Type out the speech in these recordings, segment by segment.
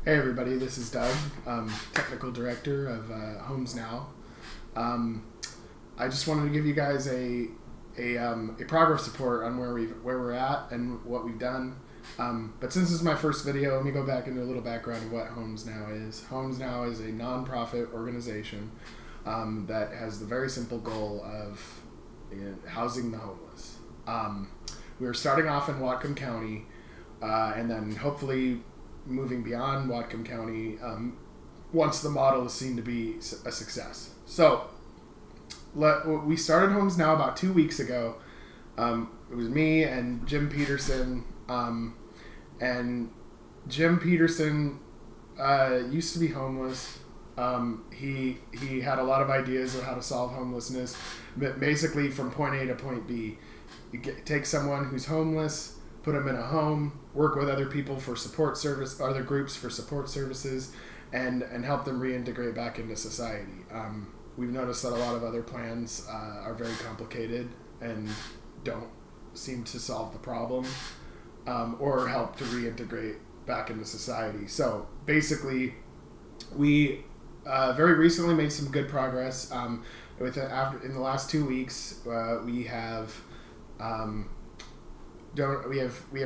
Hey everybody, this is Doug, technical director of HomesNOW. I just wanted to give you guys a progress report on where we're at and what we've done. But since this is my first video, let me go back into a little background of what HomesNOW is. HomesNOW is a non-profit organization that has the very simple goal of housing the homeless. We're starting off in Whatcom County, and then hopefully moving beyond Whatcom County once the model is seen to be a success. So we started HomesNOW about 2 weeks ago. It was me and Jim Peterson, and Jim Peterson used to be homeless. He had a lot of ideas of how to solve homelessness, but basically from point A to point B. You take someone who's homeless, put them in a home, work with other people for support service, other groups for support services, and help them reintegrate back into society. We've noticed that a lot of other plans are very complicated and don't seem to solve the problem or help to reintegrate back into society. So basically, we very recently made some good progress. In the last 2 weeks, we have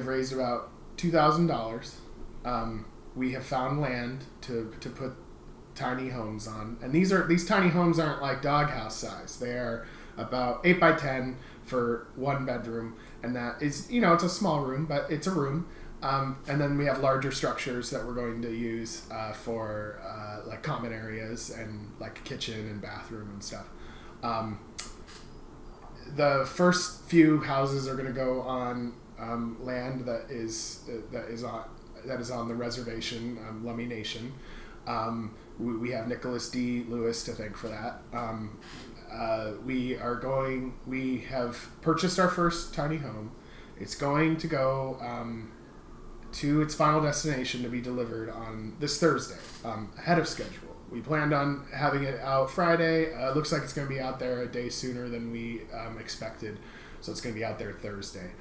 raised about $2,000. We have found land to put tiny homes on, and these tiny homes aren't like doghouse size. They are about 8 by 10 for 1 bedroom, and that is, it's a small room, but it's a room. And then we have larger structures that we're going to use for like common areas and like kitchen and bathroom and stuff. The first few houses are going to go on land that is on the reservation, Lummi Nation. We have Nicholas D. Lewis to thank for that. We have purchased our first tiny home. It's going to go to its final destination to be delivered on this Thursday, ahead of schedule. We planned on having it out Friday. Looks like it's going to be out there a day sooner than we expected, so it's going to be out there Thursday.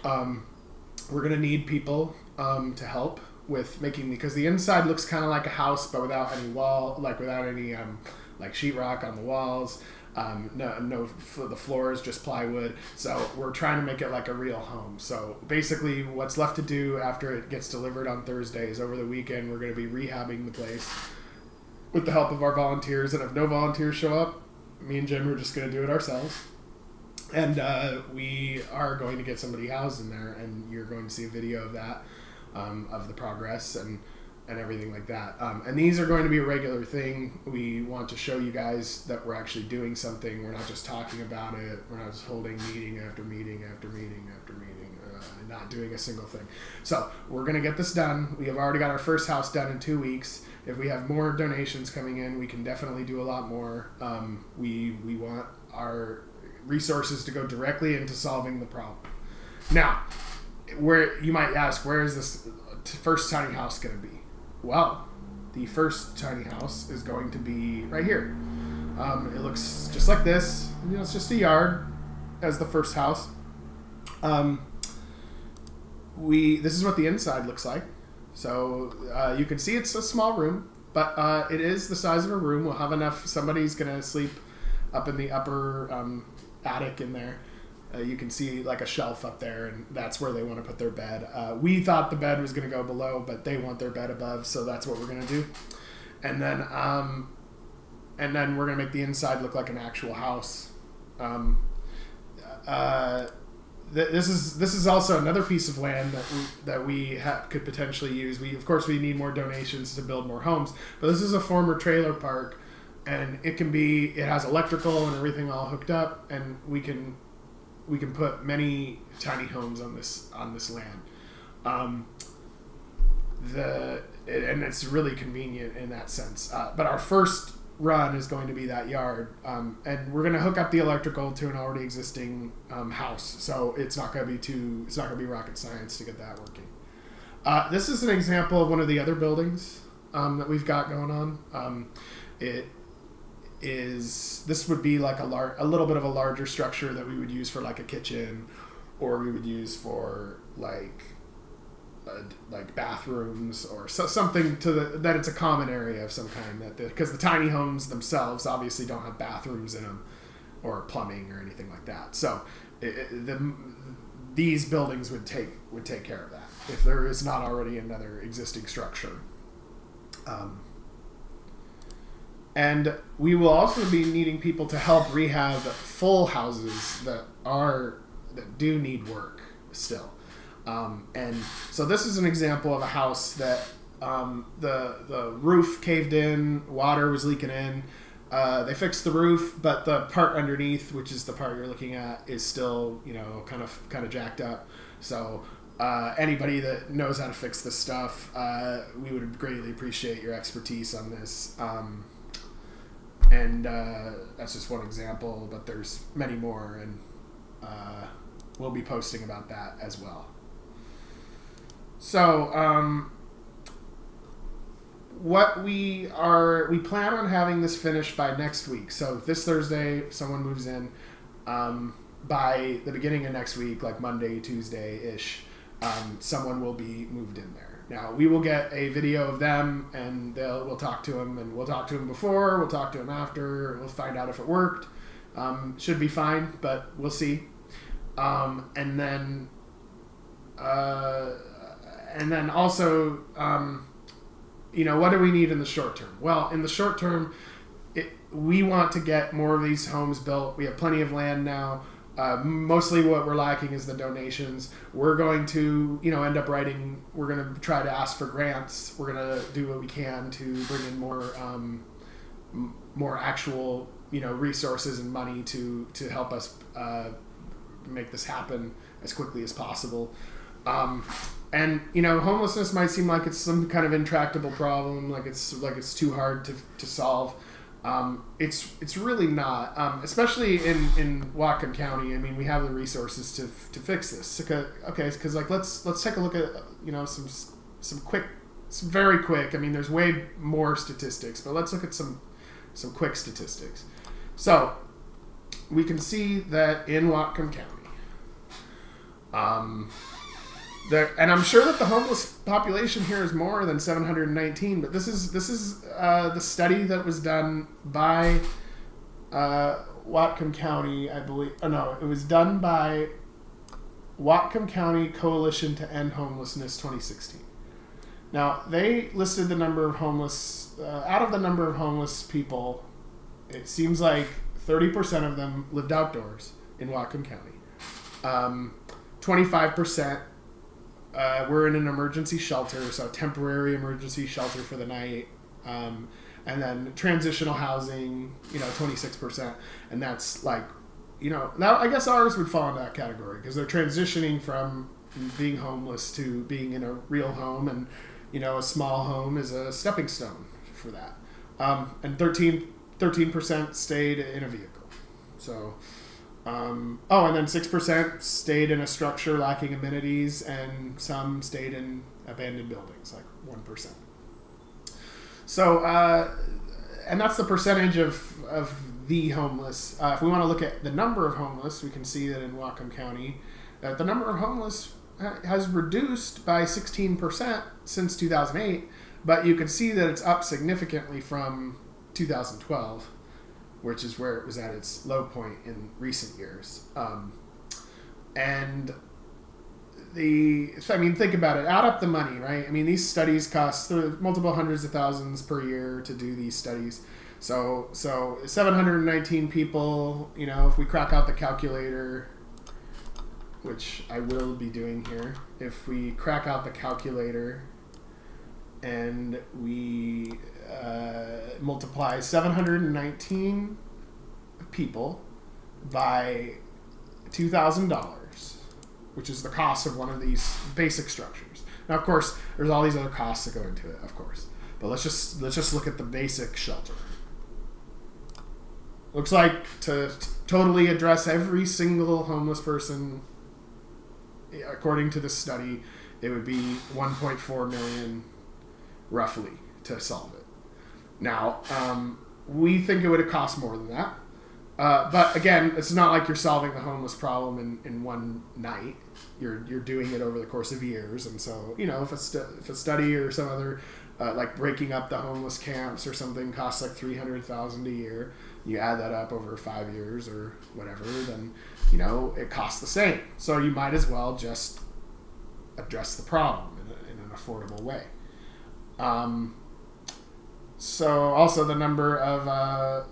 We're going to need people to help with making, because the inside looks kind of like a house, but without any without any like sheetrock on the walls. The floor is just plywood. So we're trying to make it like a real home. So basically, what's left to do after it gets delivered on Thursday is over the weekend we're going to be rehabbing the place with the help of our volunteers. And if no volunteers show up, me and Jim are just going to do it ourselves. And we are going to get somebody housed in there, and you're going to see a video of that, of the progress and everything like that. And these are going to be a regular thing. We want to show you guys that we're actually doing something. We're not just talking about it. We're not just holding meeting after meeting after meeting after meeting, not doing a single thing. So we're going to get this done. We have already got our first house done in 2 weeks. If we have more donations coming in, we can definitely do a lot more. We want our resources to go directly into solving the problem. Now, where you might ask, where is this first tiny house going to be? Well, the first tiny house is going to be right here. It looks just like this. It's just a yard as the first house. This is what the inside looks like. So you can see it's a small room, but it is the size of a room. We'll have enough. Somebody's going to sleep up in the upper attic in there. You can see like a shelf up there, and that's where they want to put their bed. We thought the bed was going to go below, but they want their bed above, so that's what we're going to do. And then we're going to make the inside look like an actual house. This is also another piece of land that we could potentially use. Of course we need more donations to build more homes, but this is a former trailer park, and it has electrical and everything all hooked up, and we can put many tiny homes on this land. And it's really convenient in that sense. But our first run is going to be that yard, and we're going to hook up the electrical to an already existing house. So it's not going to be rocket science to get that working. This is an example of one of the other buildings that we've got going on. This would be like a little bit of a larger structure that we would use for like a kitchen, or we would use for like like bathrooms or something that it's a common area of some kind, because the tiny homes themselves obviously don't have bathrooms in them or plumbing or anything like that. So these buildings would take care of that if there is not already another existing structure. And we will also be needing people to help rehab full houses that do need work still. And so this is an example of a house that the roof caved in, water was leaking in. They fixed the roof, but the part underneath, which is the part you're looking at, is still, kind of jacked up. So anybody that knows how to fix this stuff, we would greatly appreciate your expertise on this. And that's just one example, but there's many more, and we'll be posting about that as well. So we plan on having this finished by next week. So this Thursday, someone moves in. By the beginning of next week, like Monday, Tuesday-ish, someone will be moved in there. Now, we will get a video of them, and we'll talk to them, and we'll talk to them before, we'll talk to them after, we'll find out if it worked. Should be fine, but we'll see. And then also, what do we need in the short term? Well, in the short term, we want to get more of these homes built. We have plenty of land now. Mostly what we're lacking is the donations. We're going to, end up writing, we're going to try to ask for grants. We're going to do what we can to bring in more actual, resources and money to help us make this happen as quickly as possible. And homelessness might seem like it's some kind of intractable problem, like it's too hard to solve. It's really not, especially in Whatcom County. I mean, we have the resources to fix this. Because let's take a look at some very quick. I mean, there's way more statistics, but let's look at some quick statistics. So we can see that in Whatcom County, and I'm sure that the homeless population here is more than 719, but this is the study that was done by Whatcom County, I believe. Oh no, it was done by Whatcom County Coalition to End Homelessness 2016. Now, they listed the number of homeless, out of the number of homeless people, it seems like 30% of them lived outdoors in Whatcom County. 25% we're in an emergency shelter, so temporary emergency shelter for the night, and then transitional housing, 26%, and that's like, now I guess ours would fall into that category because they're transitioning from being homeless to being in a real home, and a small home is a stepping stone for that, and 13% stayed in a vehicle, so. And then 6% stayed in a structure lacking amenities, and some stayed in abandoned buildings, like 1%. So, and that's the percentage of the homeless. If we want to look at the number of homeless, we can see that in Whatcom County, the number of homeless has reduced by 16% since 2008, but you can see that it's up significantly from 2012. Which is where it was at its low point in recent years. And think about it. Add up the money, right? I mean, these studies cost multiple hundreds of thousands per year to do these studies. So 719 people, if we crack out the calculator, which I will be doing here, if we crack out the calculator and we multiply 719 people by $2,000, which is the cost of one of these basic structures. Now, of course, there's all these other costs that go into it, of course. But let's just look at the basic shelter. Looks like to totally address every single homeless person, according to this study, it would be $1.4 million roughly to solve it. Now, we think it would have cost more than that. But again, it's not like you're solving the homeless problem in one night. You're doing it over the course of years. And so, if a study or some other, like breaking up the homeless camps or something costs like $300,000 a year, you add that up over 5 years or whatever, then, it costs the same. So you might as well just address the problem in an affordable way. So also the number of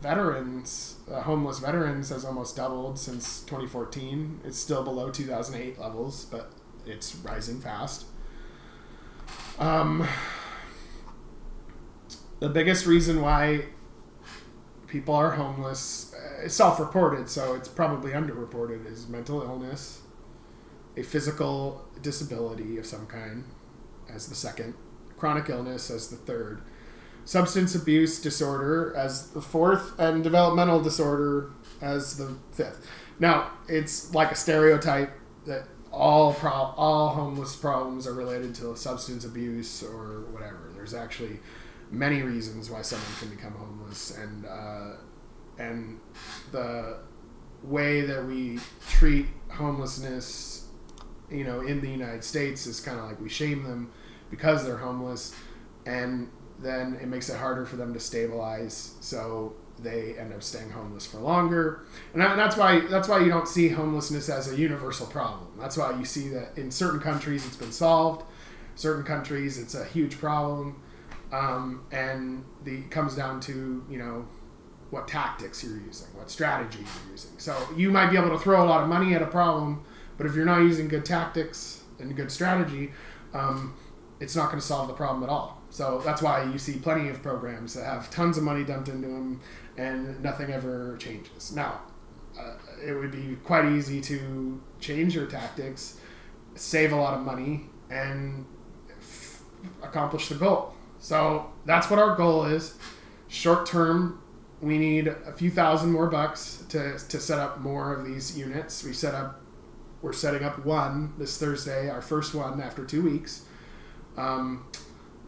veterans, homeless veterans, has almost doubled since 2014. It's still below 2008 levels, but it's rising fast. The biggest reason why people are homeless, it's self-reported, so it's probably underreported, is mental illness, a physical disability of some kind as the second, chronic illness as the third, substance abuse disorder as the fourth, and developmental disorder as the fifth. Now, it's like a stereotype that all homeless problems are related to substance abuse or whatever. There's actually many reasons why someone can become homeless, and the way that we treat homelessness, in the United States is kind of like we shame them because they're homeless, and then it makes it harder for them to stabilize, so they end up staying homeless for longer. And that's why you don't see homelessness as a universal problem. That's why you see that in certain countries it's been solved, certain countries it's a huge problem, and it comes down to what tactics you're using, what strategy you're using. So you might be able to throw a lot of money at a problem, but if you're not using good tactics and good strategy, it's not going to solve the problem at all. So that's why you see plenty of programs that have tons of money dumped into them and nothing ever changes. Now, it would be quite easy to change your tactics, save a lot of money, and accomplish the goal. So that's what our goal is. Short term, we need a few thousand more bucks to set up more of these units. We're setting up one this Thursday, our first one after 2 weeks.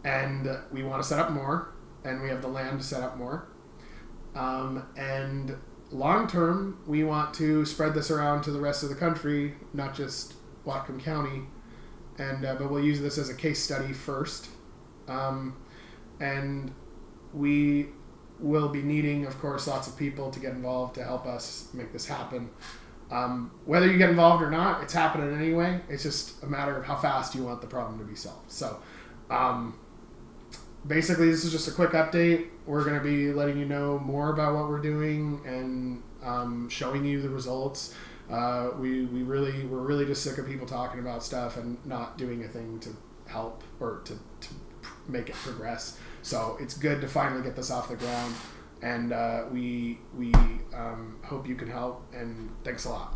And we want to set up more, and we have the land to set up more. And long term, we want to spread this around to the rest of the country, not just Whatcom County. But we'll use this as a case study first. And we will be needing, of course, lots of people to get involved to help us make this happen. Whether you get involved or not, it's happening anyway. It's just a matter of how fast you want the problem to be solved. So, basically, this is just a quick update. We're going to be letting you know more about what we're doing and showing you the results. We're really just sick of people talking about stuff and not doing a thing to help or to make it progress. So it's good to finally get this off the ground, and we hope you can help, and thanks a lot.